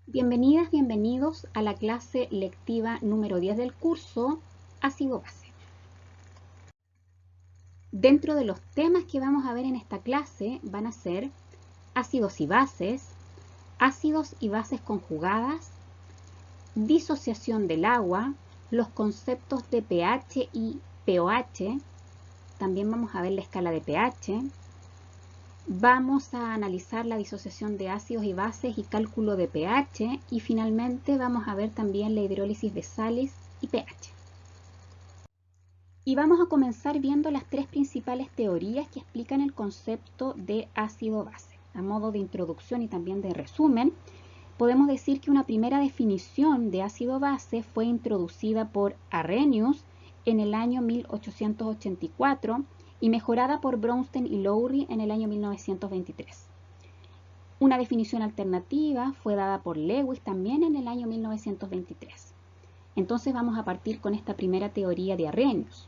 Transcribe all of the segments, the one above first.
Bienvenidas, bienvenidos a la clase lectiva número 10 del curso Ácido-Base. Dentro de los temas que vamos a ver en esta clase van a ser ácidos y bases conjugadas, disociación del agua, los conceptos de pH y pOH, también vamos a ver la escala de pH, vamos a analizar la disociación de ácidos y bases y cálculo de pH y finalmente vamos a ver también la hidrólisis de sales y pH. Y vamos a comenzar viendo las tres principales teorías que explican el concepto de ácido-base. A modo de introducción y también de resumen, podemos decir que una primera definición de ácido-base fue introducida por Arrhenius en el año 1884 y mejorada por Brownstein y Lowry en el año 1923. Una definición alternativa fue dada por Lewis también en el año 1923. Entonces vamos a partir con esta primera teoría de Arrhenius.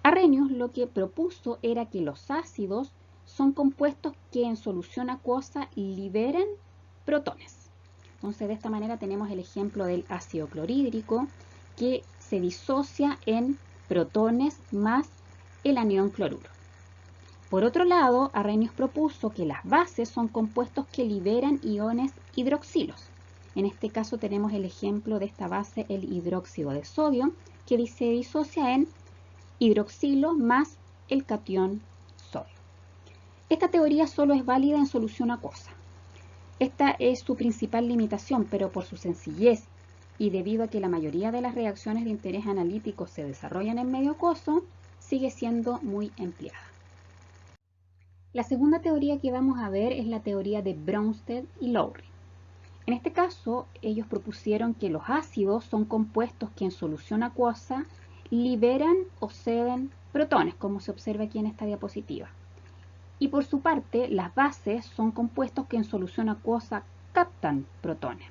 Arrhenius lo que propuso era que los ácidos son compuestos que en solución acuosa liberan protones. Entonces de esta manera tenemos el ejemplo del ácido clorhídrico que se disocia en protones más el anión cloruro. Por otro lado, Arrhenius propuso que las bases son compuestos que liberan iones hidroxilos. En este caso tenemos el ejemplo de esta base, el hidróxido de sodio, que se disocia en hidroxilo más el catión sodio. Esta teoría solo es válida en solución acuosa. Esta es su principal limitación, pero por su sencillez y debido a que la mayoría de las reacciones de interés analítico se desarrollan en medio acuoso, sigue siendo muy empleada. La segunda teoría que vamos a ver es la teoría de Bronsted y Lowry. En este caso, ellos propusieron que los ácidos son compuestos que en solución acuosa liberan o ceden protones, como se observa aquí en esta diapositiva. Y por su parte, las bases son compuestos que en solución acuosa captan protones.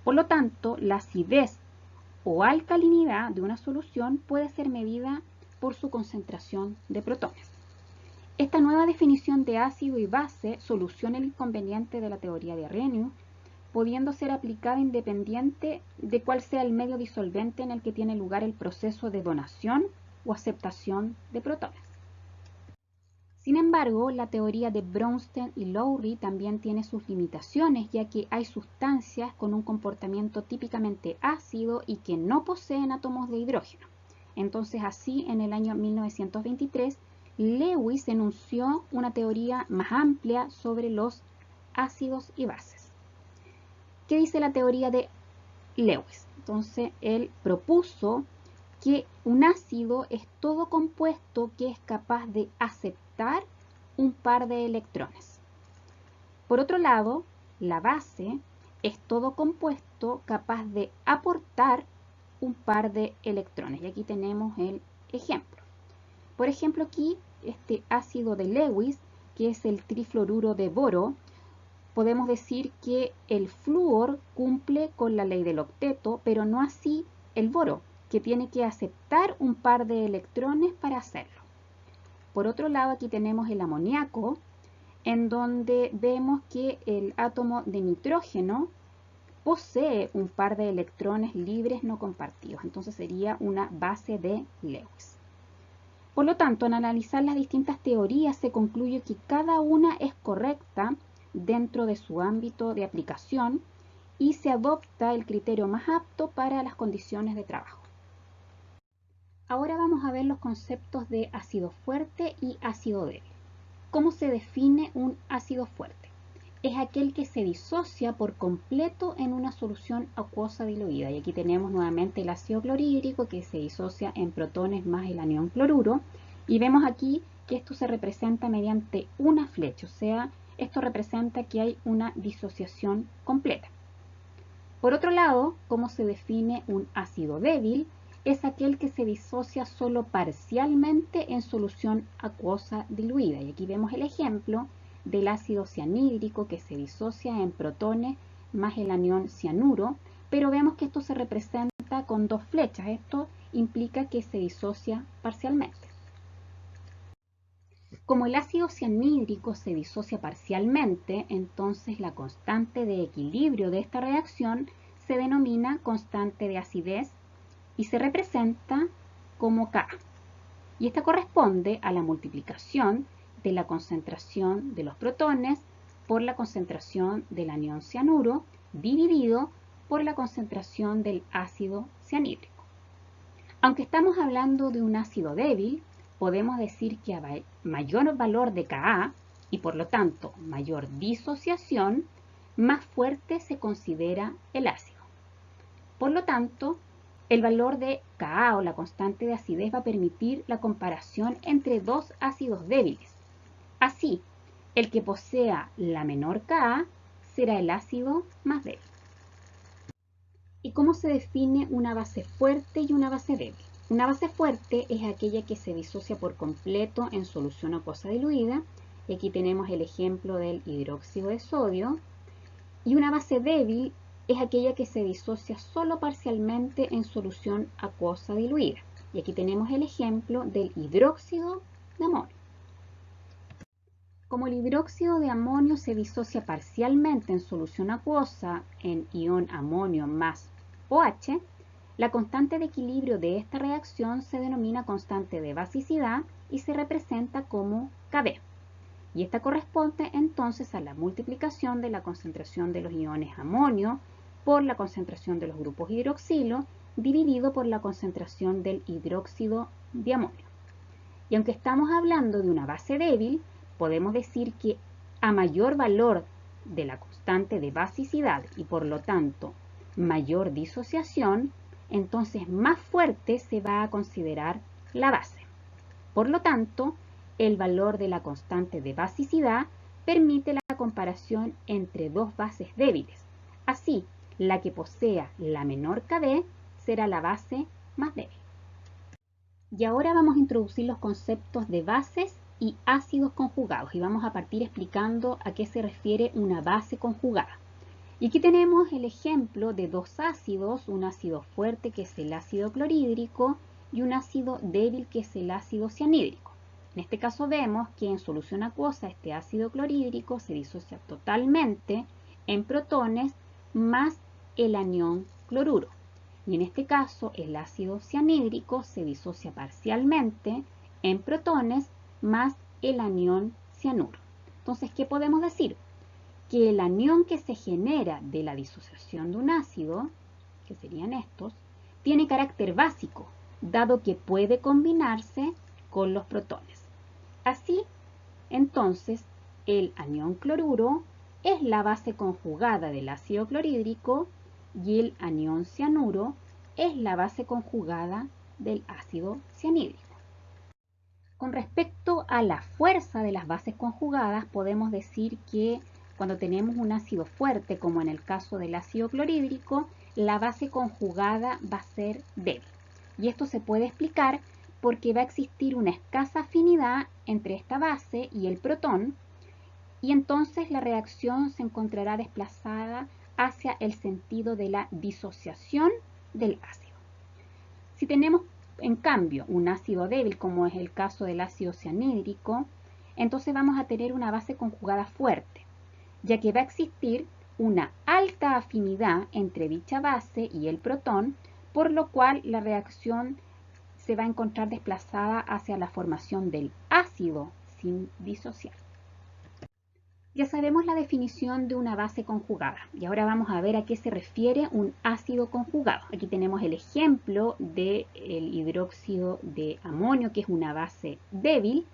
Por lo tanto, la acidez o alcalinidad de una solución puede ser medida por su concentración de protones. Esta nueva definición de ácido y base soluciona el inconveniente de la teoría de Arrhenius, pudiendo ser aplicada independiente de cuál sea el medio disolvente en el que tiene lugar el proceso de donación o aceptación de protones. Sin embargo, la teoría de Brownstein y Lowry también tiene sus limitaciones, ya que hay sustancias con un comportamiento típicamente ácido y que no poseen átomos de hidrógeno. Entonces, así, en el año 1923, Lewis enunció una teoría más amplia sobre los ácidos y bases. ¿Qué dice la teoría de Lewis? Entonces, él propuso que un ácido es todo compuesto que es capaz de aceptar un par de electrones. Por otro lado, la base es todo compuesto capaz de aportar un par de electrones. Y aquí tenemos el ejemplo. Por ejemplo, aquí este ácido de Lewis, que es el trifluoruro de boro, podemos decir que el flúor cumple con la ley del octeto, pero no así el boro, que tiene que aceptar un par de electrones para hacerlo. Por otro lado, aquí tenemos el amoníaco, en donde vemos que el átomo de nitrógeno posee un par de electrones libres no compartidos. Entonces sería una base de Lewis. Por lo tanto, al analizar las distintas teorías se concluye que cada una es correcta dentro de su ámbito de aplicación y se adopta el criterio más apto para las condiciones de trabajo. Ahora vamos a ver los conceptos de ácido fuerte y ácido débil. ¿Cómo se define un ácido fuerte? Es aquel que se disocia por completo en una solución acuosa diluida. Y aquí tenemos nuevamente el ácido clorhídrico que se disocia en protones más el anión cloruro. Y vemos aquí que esto se representa mediante una flecha, o sea, esto representa que hay una disociación completa. Por otro lado, ¿cómo se define un ácido débil? Es aquel que se disocia solo parcialmente en solución acuosa diluida. Y aquí vemos el ejemplo del ácido cianhídrico que se disocia en protones más el anión cianuro, pero vemos que esto se representa con dos flechas. Esto implica que se disocia parcialmente. Como el ácido cianhídrico se disocia parcialmente, entonces la constante de equilibrio de esta reacción se denomina constante de acidez y se representa como Ka. Y esta corresponde a la multiplicación de la concentración de los protones por la concentración del anión cianuro dividido por la concentración del ácido cianhídrico. Aunque estamos hablando de un ácido débil, podemos decir que a mayor valor de Ka y por lo tanto mayor disociación, más fuerte se considera el ácido. Por lo tanto, el valor de Ka o la constante de acidez va a permitir la comparación entre dos ácidos débiles. Así, el que posea la menor Ka será el ácido más débil. ¿Y cómo se define una base fuerte y una base débil? Una base fuerte es aquella que se disocia por completo en solución acuosa diluida, y aquí tenemos el ejemplo del hidróxido de sodio, y una base débil es aquella que se disocia solo parcialmente en solución acuosa diluida, y aquí tenemos el ejemplo del hidróxido de amonio. Como el hidróxido de amonio se disocia parcialmente en solución acuosa en ion amonio más OH, la constante de equilibrio de esta reacción se denomina constante de basicidad y se representa como Kb. Y esta corresponde entonces a la multiplicación de la concentración de los iones amonio por la concentración de los grupos hidroxilo dividido por la concentración del hidróxido de amonio. Y aunque estamos hablando de una base débil, podemos decir que a mayor valor de la constante de basicidad y por lo tanto mayor disociación, entonces más fuerte se va a considerar la base. Por lo tanto, el valor de la constante de basicidad permite la comparación entre dos bases débiles. Así, la que posea la menor Kb será la base más débil. Y ahora vamos a introducir los conceptos de bases y ácidos conjugados y vamos a partir explicando a qué se refiere una base conjugada. Y aquí tenemos el ejemplo de dos ácidos, un ácido fuerte que es el ácido clorhídrico y un ácido débil que es el ácido cianhídrico. En este caso vemos que en solución acuosa este ácido clorhídrico se disocia totalmente en protones más el anión cloruro. Y en este caso el ácido cianhídrico se disocia parcialmente en protones más el anión cianuro. Entonces, ¿qué podemos decir? Que el anión que se genera de la disociación de un ácido, que serían estos, tiene carácter básico, dado que puede combinarse con los protones. Así, entonces, el anión cloruro es la base conjugada del ácido clorhídrico y el anión cianuro es la base conjugada del ácido cianhídrico. Con respecto a la fuerza de las bases conjugadas, podemos decir que cuando tenemos un ácido fuerte, como en el caso del ácido clorhídrico, la base conjugada va a ser débil. Y esto se puede explicar porque va a existir una escasa afinidad entre esta base y el protón, y entonces la reacción se encontrará desplazada hacia el sentido de la disociación del ácido. Si tenemos en cambio un ácido débil, como es el caso del ácido cianhídrico, entonces vamos a tener una base conjugada fuerte, ya que va a existir una alta afinidad entre dicha base y el protón, por lo cual la reacción se va a encontrar desplazada hacia la formación del ácido sin disociar. Ya sabemos la definición de una base conjugada y ahora vamos a ver a qué se refiere un ácido conjugado. Aquí tenemos el ejemplo del hidróxido de amonio, que es una base débil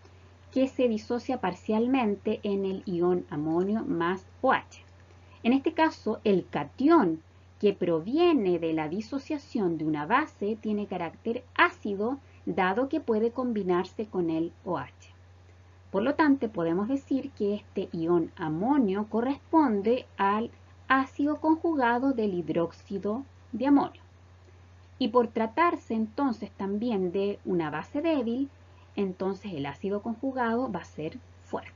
que se disocia parcialmente en el ion amonio más OH. En este caso, el catión que proviene de la disociación de una base tiene carácter ácido, dado que puede combinarse con el OH. Por lo tanto, podemos decir que este ion amonio corresponde al ácido conjugado del hidróxido de amonio. Y por tratarse entonces también de una base débil, entonces el ácido conjugado va a ser fuerte.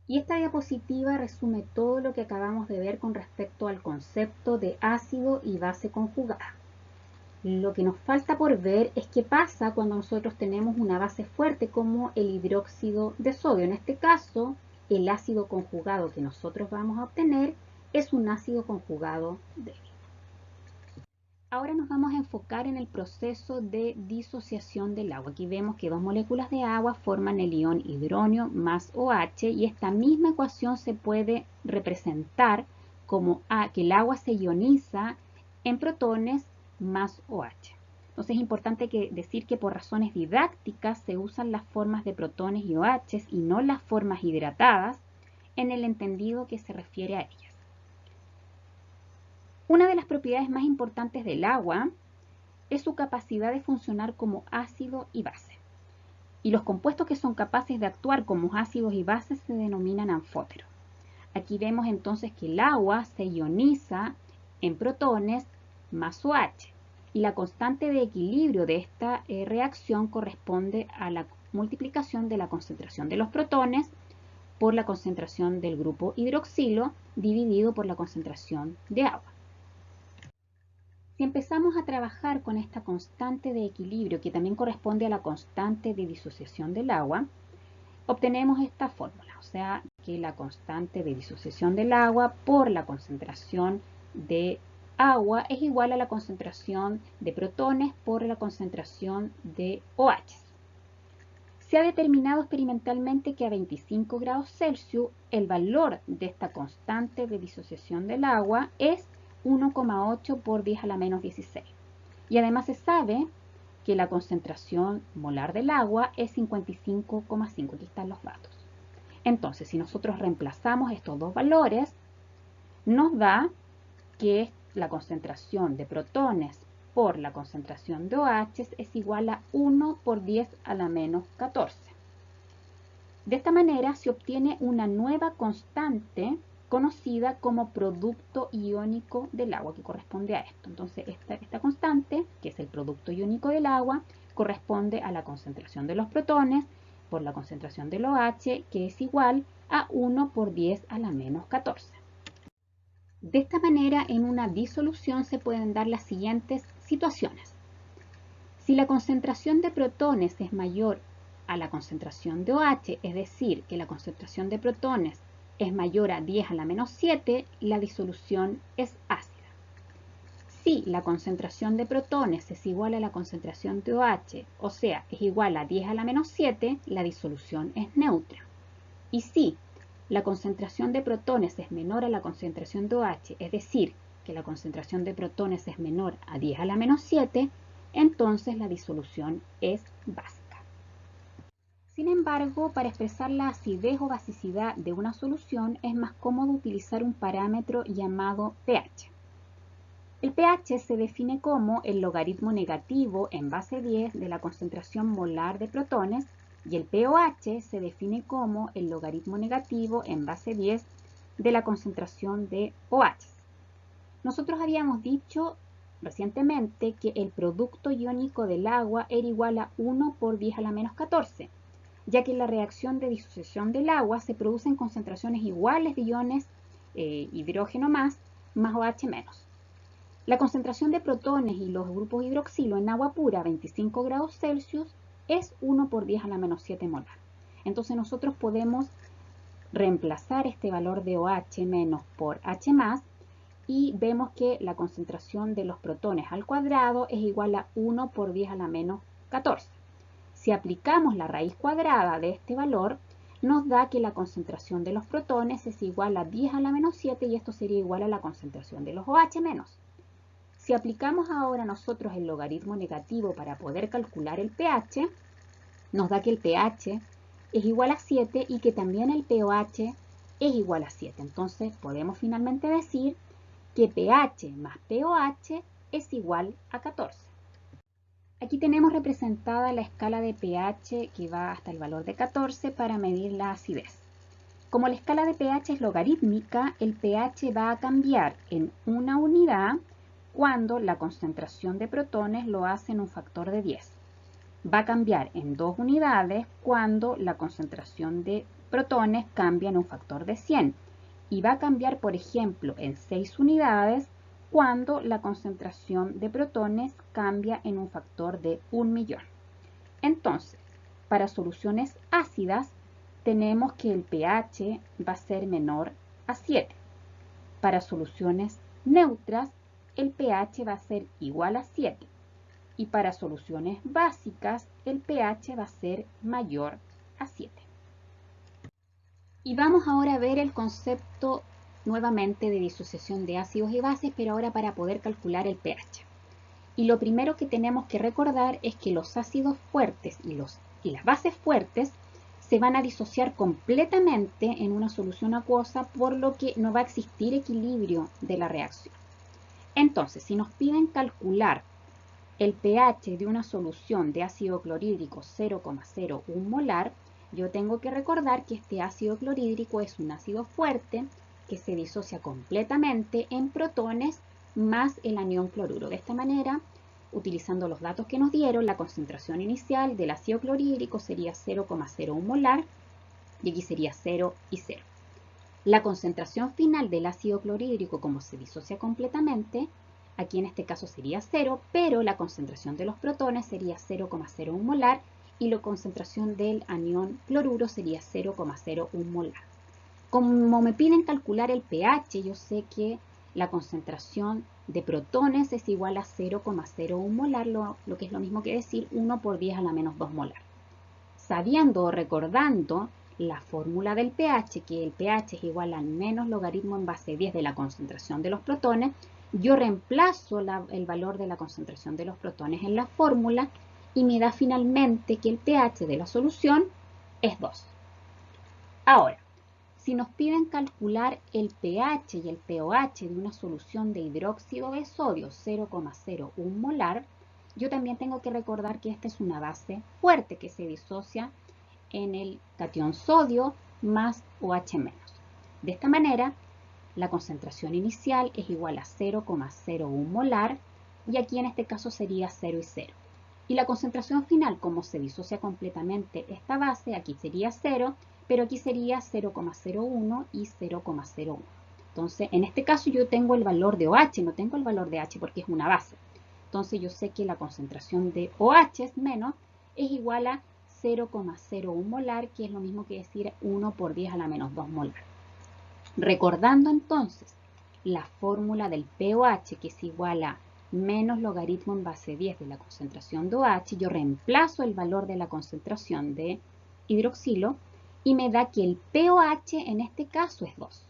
Y esta diapositiva resume todo lo que acabamos de ver con respecto al concepto de ácido y base conjugada. Lo que nos falta por ver es qué pasa cuando nosotros tenemos una base fuerte como el hidróxido de sodio. En este caso, el ácido conjugado que nosotros vamos a obtener es un ácido conjugado débil. Ahora nos vamos a enfocar en el proceso de disociación del agua. Aquí vemos que dos moléculas de agua forman el ion hidronio más OH y esta misma ecuación se puede representar como que el agua se ioniza en protones más OH. Entonces es importante decir que por razones didácticas se usan las formas de protones y OH y no las formas hidratadas en el entendido que se refiere a ellas. Una de las propiedades más importantes del agua es su capacidad de funcionar como ácido y base. Y los compuestos que son capaces de actuar como ácidos y bases se denominan anfóteros. Aquí vemos entonces que el agua se ioniza en protones más OH. Y la constante de equilibrio de esta reacción corresponde a la multiplicación de la concentración de los protones por la concentración del grupo hidroxilo dividido por la concentración de agua. Si empezamos a trabajar con esta constante de equilibrio, que también corresponde a la constante de disociación del agua, obtenemos esta fórmula, o sea, que la constante de disociación del agua por la concentración de agua es igual a la concentración de protones por la concentración de OH. Se ha determinado experimentalmente que a 25 grados Celsius el valor de esta constante de disociación del agua es 1,8 por 10 a la menos 16. Y además se sabe que la concentración molar del agua es 55,5. Aquí están los datos. Entonces, si nosotros reemplazamos estos dos valores, nos da que la concentración de protones por la concentración de OH es igual a 1 por 10 a la menos 14. De esta manera se obtiene una nueva constante conocida como producto iónico del agua, que corresponde a esto. Entonces, esta constante, que es el producto iónico del agua, corresponde a la concentración de los protones por la concentración del OH, que es igual a 1 por 10 a la menos 14. De esta manera, en una disolución se pueden dar las siguientes situaciones. Si la concentración de protones es mayor a la concentración de OH, es decir, que la concentración de protones es mayor a 10 a la menos 7, la disolución es ácida. Si la concentración de protones es igual a la concentración de OH, o sea, es igual a 10 a la menos 7, la disolución es neutra. Y si la concentración de protones es menor a la concentración de OH, es decir, que la concentración de protones es menor a 10 a la menos 7, entonces la disolución es básica. Sin embargo, para expresar la acidez o basicidad de una solución es más cómodo utilizar un parámetro llamado pH. El pH se define como el logaritmo negativo en base 10 de la concentración molar de protones y el pOH se define como el logaritmo negativo en base 10 de la concentración de OH. Nosotros habíamos dicho recientemente que el producto iónico del agua era igual a 1 por 10 a la menos 14, ya que en la reacción de disociación del agua se producen concentraciones iguales de iones hidrógeno más OH menos. La concentración de protones y los grupos hidroxilo en agua pura a 25 grados Celsius es 1 por 10 a la menos 7 molar. Entonces nosotros podemos reemplazar este valor de OH menos por H más y vemos que la concentración de los protones al cuadrado es igual a 1 por 10 a la menos 14. Si aplicamos la raíz cuadrada de este valor, nos da que la concentración de los protones es igual a 10 a la menos 7 y esto sería igual a la concentración de los OH menos. Si aplicamos ahora nosotros el logaritmo negativo para poder calcular el pH, nos da que el pH es igual a 7 y que también el pOH es igual a 7. Entonces podemos finalmente decir que pH más pOH es igual a 14. Aquí tenemos representada la escala de pH que va hasta el valor de 14 para medir la acidez. Como la escala de pH es logarítmica, el pH va a cambiar en una unidad cuando la concentración de protones lo hace en un factor de 10. Va a cambiar en 2 unidades cuando la concentración de protones cambia en un factor de 100. Y va a cambiar, por ejemplo, en 6 unidades cuando la concentración de protones cambia en un factor de 1.000.000. Entonces, para soluciones ácidas, tenemos que el pH va a ser menor a 7. Para soluciones neutras, el pH va a ser igual a 7. Y para soluciones básicas, el pH va a ser mayor a 7. Y vamos ahora a ver el concepto nuevamente de disociación de ácidos y bases, pero ahora para poder calcular el pH. Y lo primero que tenemos que recordar es que los ácidos fuertes y las bases fuertes se van a disociar completamente en una solución acuosa, por lo que no va a existir equilibrio de la reacción. Entonces, si nos piden calcular el pH de una solución de ácido clorhídrico 0,01 molar, yo tengo que recordar que este ácido clorhídrico es un ácido fuerte que se disocia completamente en protones más el anión cloruro. De esta manera, utilizando los datos que nos dieron, la concentración inicial del ácido clorhídrico sería 0,01 molar y aquí sería 0 y 0. La concentración final del ácido clorhídrico, como se disocia completamente, aquí en este caso sería 0, pero la concentración de los protones sería 0,01 molar y la concentración del anión cloruro sería 0,01 molar. Como me piden calcular el pH, yo sé que la concentración de protones es igual a 0,01 molar, lo que es lo mismo que decir 1 por 10 a la menos 2 molar. Sabiendo o recordando la fórmula del pH, que el pH es igual al menos logaritmo en base 10 de la concentración de los protones, yo reemplazo el valor de la concentración de los protones en la fórmula y me da finalmente que el pH de la solución es 2. Ahora, si nos piden calcular el pH y el pOH de una solución de hidróxido de sodio 0,01 molar, yo también tengo que recordar que esta es una base fuerte que se disocia en el catión sodio más OH-. De esta manera, la concentración inicial es igual a 0,01 molar y aquí en este caso sería 0 y 0. Y la concentración final, como se disocia completamente esta base, aquí sería 0, pero aquí sería 0,01 y 0,01. Entonces, en este caso yo tengo el valor de OH, no tengo el valor de H porque es una base. Entonces yo sé que la concentración de OH es menos, es igual a 0,01 molar, que es lo mismo que decir 1 por 10 a la menos 2 molar. Recordando entonces la fórmula del pOH, que es igual a menos logaritmo en base 10 de la concentración de OH, yo reemplazo el valor de la concentración de hidroxilo y me da que el pOH en este caso es 2.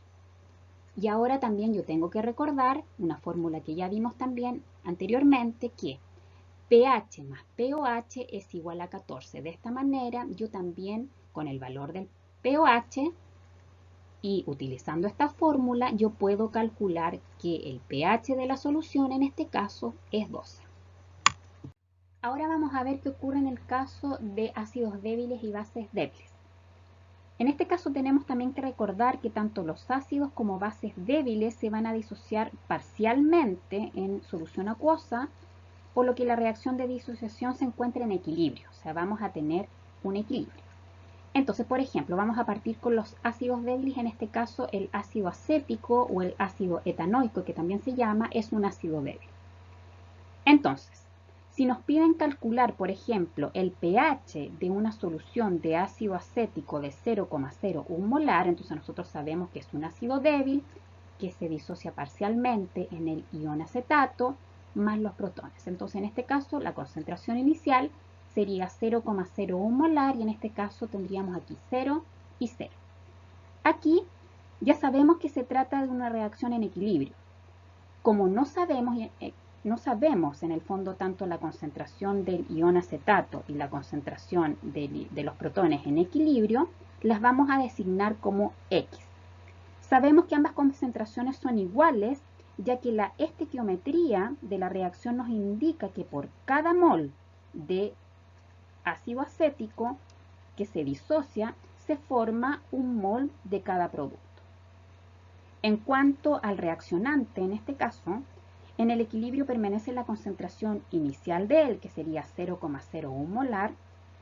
Y ahora también yo tengo que recordar una fórmula que ya vimos también anteriormente, que pH más pOH es igual a 14. De esta manera yo también con el valor del pOH y utilizando esta fórmula yo puedo calcular que el pH de la solución en este caso es 12. Ahora vamos a ver qué ocurre en el caso de ácidos débiles y bases débiles. En este caso tenemos también que recordar que tanto los ácidos como bases débiles se van a disociar parcialmente en solución acuosa, por lo que la reacción de disociación se encuentra en equilibrio, o sea, vamos a tener un equilibrio. Entonces, por ejemplo, vamos a partir con los ácidos débiles, en este caso el ácido acético o el ácido etanoico, que también se llama, es un ácido débil. Entonces, si nos piden calcular, por ejemplo, el pH de una solución de ácido acético de 0,01 molar, entonces nosotros sabemos que es un ácido débil que se disocia parcialmente en el ion acetato más los protones. Entonces, en este caso, la concentración inicial sería 0,01 molar y en este caso tendríamos aquí 0 y 0. Aquí ya sabemos que se trata de una reacción en equilibrio. Como no sabemos en el fondo tanto la concentración del ion acetato y la concentración de los protones en equilibrio, las vamos a designar como X. Sabemos que ambas concentraciones son iguales, ya que la estequiometría de la reacción nos indica que por cada mol de ácido acético que se disocia, se forma un mol de cada producto. En cuanto al reaccionante, en este caso, en el equilibrio permanece la concentración inicial de él, que sería 0,01 molar,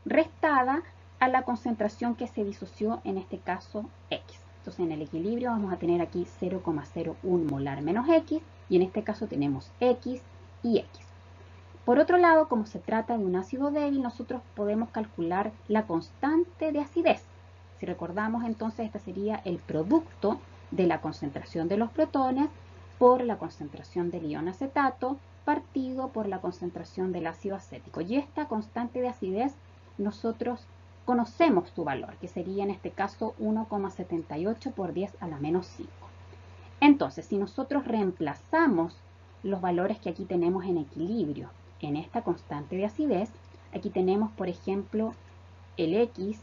restada a la concentración que se disoció, en este caso X. Entonces en el equilibrio vamos a tener aquí 0,01 molar menos X, y en este caso tenemos X y X. Por otro lado, como se trata de un ácido débil, nosotros podemos calcular la constante de acidez. Si recordamos, entonces este sería el producto de la concentración de los protones por la concentración del ion acetato partido por la concentración del ácido acético. Y esta constante de acidez nosotros conocemos su valor, que sería en este caso 1,78 por 10 a la menos 5. Entonces, si nosotros reemplazamos los valores que aquí tenemos en equilibrio en esta constante de acidez, aquí tenemos, por ejemplo, el X,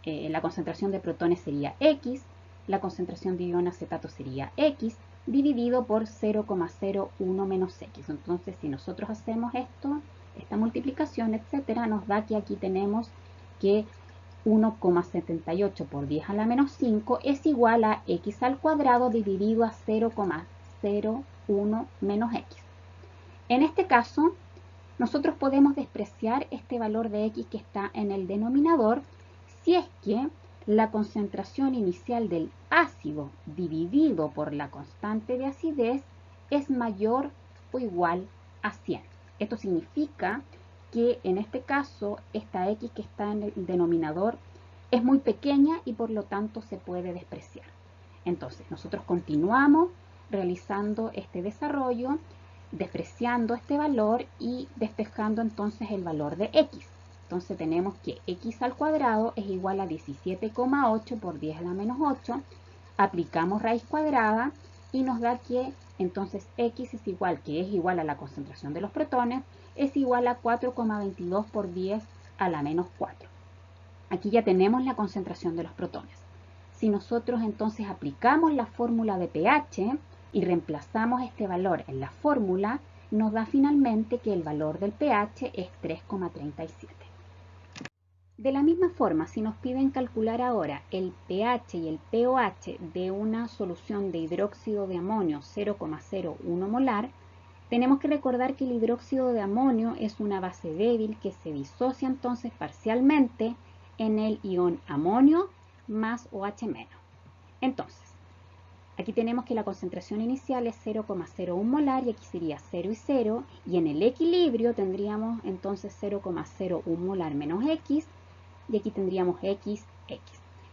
la concentración de protones sería X, la concentración de ion acetato sería X, dividido por 0,01 menos X. Entonces, si nosotros hacemos esto, esta multiplicación, etcétera, nos da que aquí tenemos que 1,78 por 10 a la menos 5 es igual a X al cuadrado dividido a 0,01 menos X. En este caso, nosotros podemos despreciar este valor de X que está en el denominador si es que la concentración inicial del ácido dividido por la constante de acidez es mayor o igual a 100. Esto significa que en este caso esta X que está en el denominador es muy pequeña y por lo tanto se puede despreciar. Entonces nosotros continuamos realizando este desarrollo, despreciando este valor y despejando entonces el valor de X. Entonces tenemos que X al cuadrado es igual a 17,8 por 10 a la menos 8. Aplicamos raíz cuadrada y nos da que entonces X es igual a la concentración de los protones, es igual a 4,22 por 10 a la menos 4. Aquí ya tenemos la concentración de los protones. Si nosotros entonces aplicamos la fórmula de pH y reemplazamos este valor en la fórmula, nos da finalmente que el valor del pH es 3,37. De la misma forma, si nos piden calcular ahora el pH y el pOH de una solución de hidróxido de amonio 0,01 molar, tenemos que recordar que el hidróxido de amonio es una base débil que se disocia entonces parcialmente en el ion amonio más OH-. Entonces, aquí tenemos que la concentración inicial es 0,01 molar y aquí sería 0 y 0, y en el equilibrio tendríamos entonces 0,01 molar menos X, y aquí tendríamos X.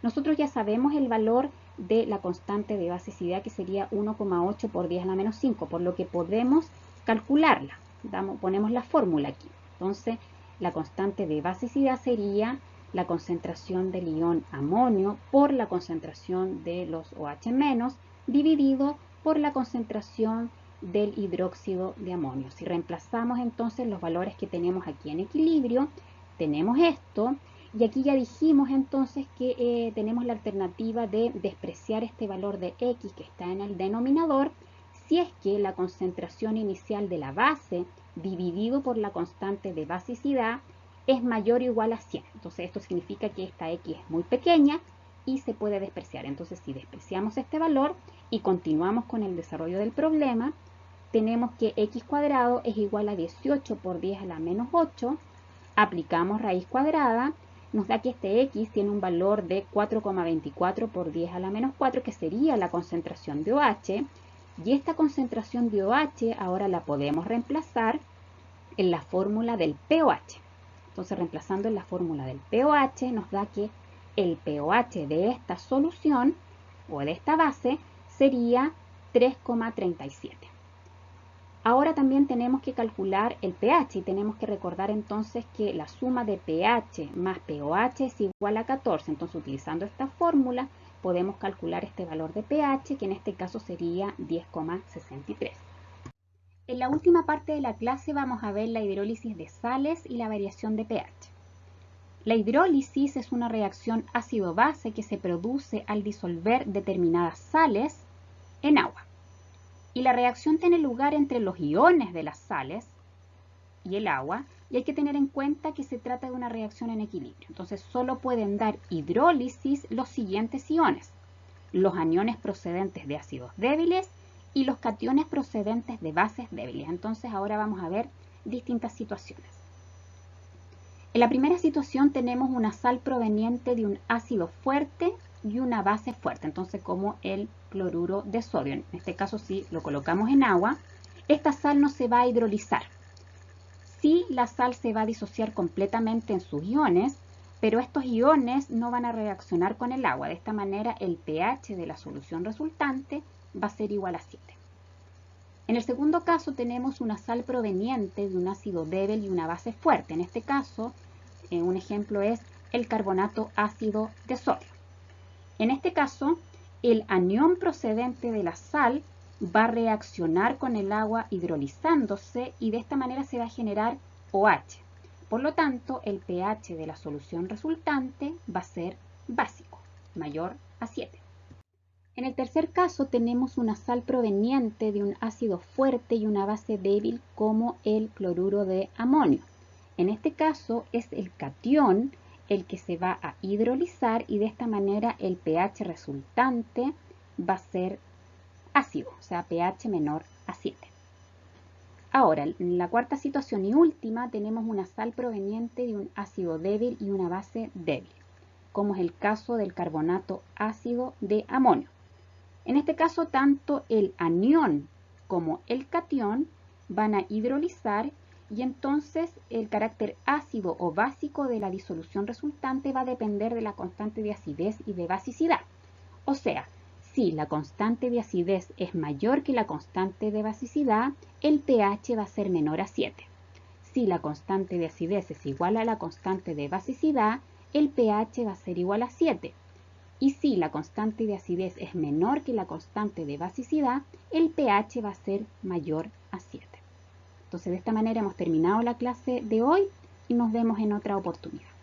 Nosotros ya sabemos el valor de la constante de basicidad, que sería 1,8 por 10 a la menos 5, por lo que podemos calcularla. Ponemos la fórmula aquí. Entonces, la constante de basicidad sería la concentración del ion amonio por la concentración de los OH- dividido por la concentración del hidróxido de amonio. Si reemplazamos entonces los valores que tenemos aquí en equilibrio, tenemos esto. Y aquí ya dijimos entonces que tenemos la alternativa de despreciar este valor de X que está en el denominador si es que la concentración inicial de la base dividido por la constante de basicidad es mayor o igual a 100. Entonces esto significa que esta X es muy pequeña y se puede despreciar. Entonces si despreciamos este valor y continuamos con el desarrollo del problema, tenemos que X cuadrado es igual a 18 por 10 a la menos 8. Aplicamos raíz cuadrada. Nos da que este X tiene un valor de 4,24 por 10 a la menos 4, que sería la concentración de OH. Y esta concentración de OH ahora la podemos reemplazar en la fórmula del pOH. Entonces, reemplazando en la fórmula del pOH, nos da que el pOH de esta solución o de esta base sería 3,37. Ahora también tenemos que calcular el pH y tenemos que recordar entonces que la suma de pH más pOH es igual a 14. Entonces, utilizando esta fórmula, podemos calcular este valor de pH, que en este caso sería 10,63. En la última parte de la clase vamos a ver la hidrólisis de sales y la variación de pH. La hidrólisis es una reacción ácido-base que se produce al disolver determinadas sales en agua. Y la reacción tiene lugar entre los iones de las sales y el agua, y hay que tener en cuenta que se trata de una reacción en equilibrio. Entonces solo pueden dar hidrólisis los siguientes iones: los aniones procedentes de ácidos débiles y los cationes procedentes de bases débiles. Entonces ahora vamos a ver distintas situaciones. En la primera situación tenemos una sal proveniente de un ácido fuerte y una base fuerte, entonces como el cloruro de sodio. En este caso, si lo colocamos en agua, esta sal no se va a hidrolizar. Sí, la sal se va a disociar completamente en sus iones, pero estos iones no van a reaccionar con el agua. De esta manera, el pH de la solución resultante va a ser igual a 7. En el segundo caso tenemos una sal proveniente de un ácido débil y una base fuerte. En este caso, un ejemplo es el carbonato ácido de sodio. En este caso, el anión procedente de la sal va a reaccionar con el agua hidrolizándose y de esta manera se va a generar OH. Por lo tanto, el pH de la solución resultante va a ser básico, mayor a 7. En el tercer caso tenemos una sal proveniente de un ácido fuerte y una base débil como el cloruro de amonio. En este caso es el catión el que se va a hidrolizar y de esta manera el pH resultante va a ser ácido, o sea, pH menor a 7. Ahora, en la cuarta situación y última, tenemos una sal proveniente de un ácido débil y una base débil, como es el caso del carbonato ácido de amonio. En este caso, tanto el anión como el catión van a hidrolizar y entonces el carácter ácido o básico de la disolución resultante va a depender de la constante de acidez y de basicidad. O sea, si la constante de acidez es mayor que la constante de basicidad, el pH va a ser menor a 7. Si la constante de acidez es igual a la constante de basicidad, el pH va a ser igual a 7. Y si la constante de acidez es menor que la constante de basicidad, el pH va a ser mayor a 7. Entonces, de esta manera hemos terminado la clase de hoy y nos vemos en otra oportunidad.